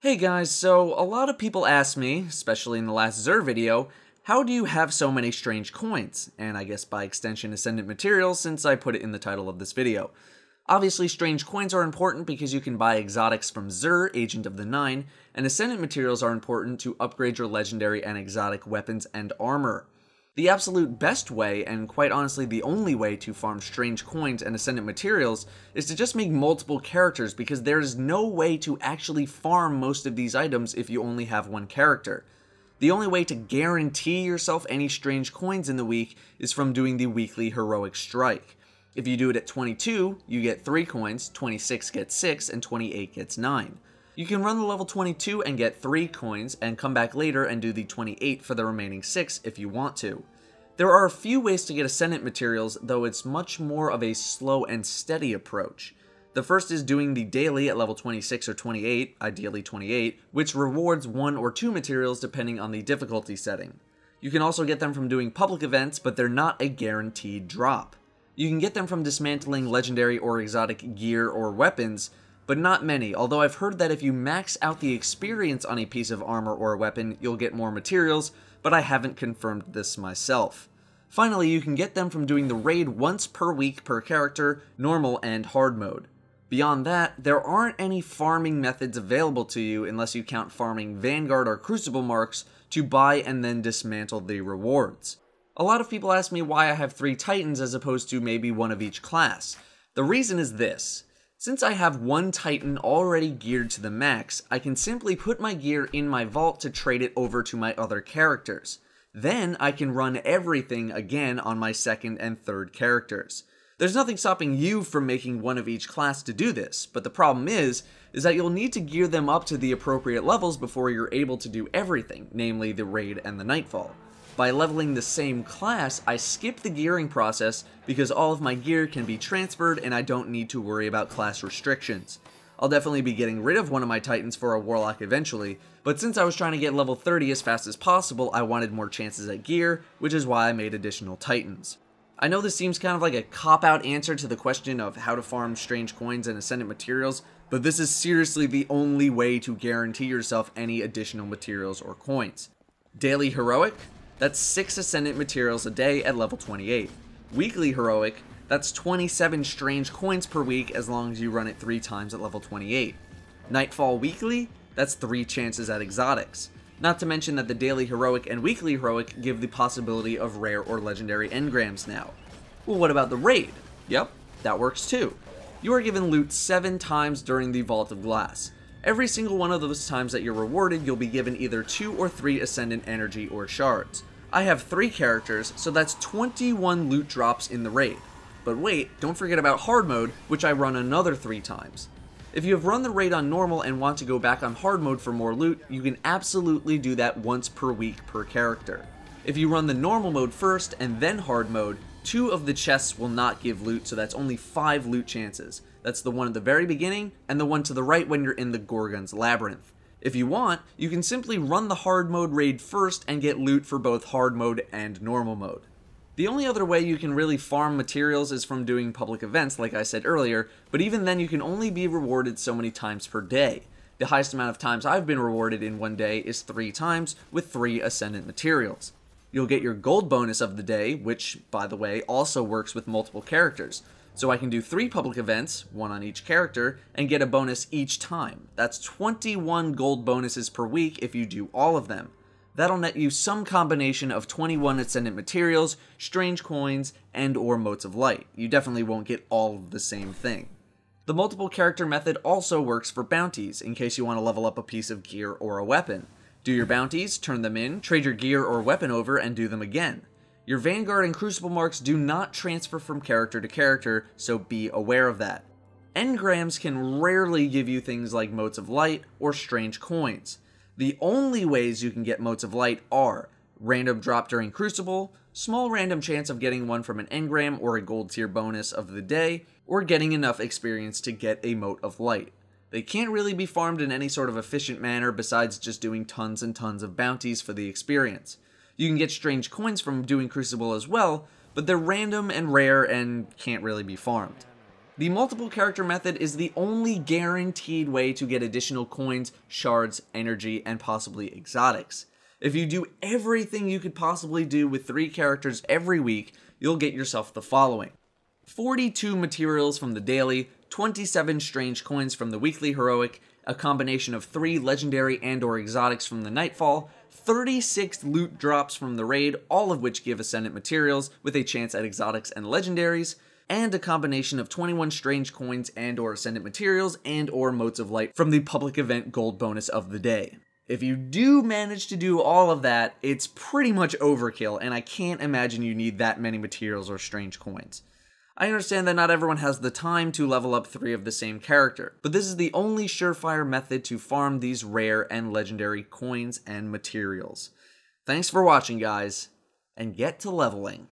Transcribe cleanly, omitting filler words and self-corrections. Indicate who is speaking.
Speaker 1: Hey guys, so a lot of people ask me, especially in the last Xur video, how do you have so many strange coins? And I guess by extension Ascendant materials since I put it in the title of this video. Obviously strange coins are important because you can buy exotics from Xur, Agent of the Nine, and Ascendant materials are important to upgrade your legendary and exotic weapons and armor. The absolute best way, and quite honestly the only way to farm strange coins and Ascendant materials, is to just make multiple characters because there is no way to actually farm most of these items if you only have one character. The only way to guarantee yourself any strange coins in the week is from doing the weekly heroic strike. If you do it at 22, you get 3 coins, 26 gets 6, and 28 gets 9. You can run the level 22 and get 3 coins, and come back later and do the 28 for the remaining 6 if you want to. There are a few ways to get Ascendant materials, though it's much more of a slow and steady approach. The first is doing the daily at level 26 or 28, ideally 28, which rewards 1 or 2 materials depending on the difficulty setting. You can also get them from doing public events, but they're not a guaranteed drop. You can get them from dismantling legendary or exotic gear or weapons, but not many, although I've heard that if you max out the experience on a piece of armor or a weapon, you'll get more materials, but I haven't confirmed this myself. Finally, you can get them from doing the raid once per week per character, normal and hard mode. Beyond that, there aren't any farming methods available to you unless you count farming Vanguard or Crucible marks to buy and then dismantle the rewards. A lot of people ask me why I have 3 Titans as opposed to maybe one of each class. The reason is this. Since I have 1 Titan already geared to the max, I can simply put my gear in my vault to trade it over to my other characters. Then I can run everything again on my 2nd and 3rd characters. There's nothing stopping you from making one of each class to do this, but the problem is that you'll need to gear them up to the appropriate levels before you're able to do everything, namely the raid and the nightfall. By leveling the same class, I skip the gearing process because all of my gear can be transferred and I don't need to worry about class restrictions. I'll definitely be getting rid of one of my Titans for a Warlock eventually, but since I was trying to get level 30 as fast as possible, I wanted more chances at gear, which is why I made additional Titans. I know this seems kind of like a cop-out answer to the question of how to farm strange coins and Ascendant materials, but this is seriously the only way to guarantee yourself any additional materials or coins. Daily Heroic? That's 6 Ascendant materials a day at level 28. Weekly Heroic, that's 27 strange coins per week as long as you run it 3 times at level 28. Nightfall Weekly, that's 3 chances at exotics. Not to mention that the Daily Heroic and Weekly Heroic give the possibility of rare or legendary engrams now. Well, what about the raid? Yep, that works too. You are given loot 7 times during the Vault of Glass. Every single one of those times that you're rewarded, you'll be given either 2 or 3 Ascendant energy or shards. I have 3 characters, so that's 21 loot drops in the raid. But wait, don't forget about hard mode, which I run another 3 times. If you have run the raid on normal and want to go back on hard mode for more loot, you can absolutely do that once per week per character. If you run the normal mode first and then hard mode, 2 of the chests will not give loot, so that's only 5 loot chances. That's the one at the very beginning, and the one to the right when you're in the Gorgon's Labyrinth. If you want, you can simply run the hard mode raid first and get loot for both hard mode and normal mode. The only other way you can really farm materials is from doing public events, like I said earlier, but even then you can only be rewarded so many times per day. The highest amount of times I've been rewarded in one day is 3 times with 3 Ascendant materials. You'll get your gold bonus of the day, which, by the way, also works with multiple characters. So I can do 3 public events, 1 on each character, and get a bonus each time. That's 21 gold bonuses per week if you do all of them. That'll net you some combination of 21 Ascendant materials, strange coins, and or motes of light. You definitely won't get all of the same thing. The multiple character method also works for bounties, in case you want to level up a piece of gear or a weapon. Do your bounties, turn them in, trade your gear or weapon over, and do them again. Your Vanguard and Crucible marks do not transfer from character to character, so be aware of that. Engrams can rarely give you things like motes of light or strange coins. The only ways you can get motes of light are random drop during Crucible, small random chance of getting one from an engram or a gold tier bonus of the day, or getting enough experience to get a mote of light. They can't really be farmed in any sort of efficient manner besides just doing tons and tons of bounties for the experience. You can get strange coins from doing Crucible as well, but they're random and rare and can't really be farmed. The multiple character method is the only guaranteed way to get additional coins, shards, energy, and possibly exotics. If you do everything you could possibly do with 3 characters every week, you'll get yourself the following: 42 materials from the daily, 27 strange coins from the weekly heroic, a combination of 3 legendary and/or exotics from the nightfall, 36 loot drops from the raid, all of which give Ascendant materials with a chance at exotics and legendaries, and a combination of 21 strange coins and/or Ascendant materials and/or motes of light from the public event gold bonus of the day. If you do manage to do all of that, it's pretty much overkill, and I can't imagine you need that many materials or strange coins. I understand that not everyone has the time to level up 3 of the same character, but this is the only surefire method to farm these rare and legendary coins and materials. Thanks for watching, guys, and get to leveling.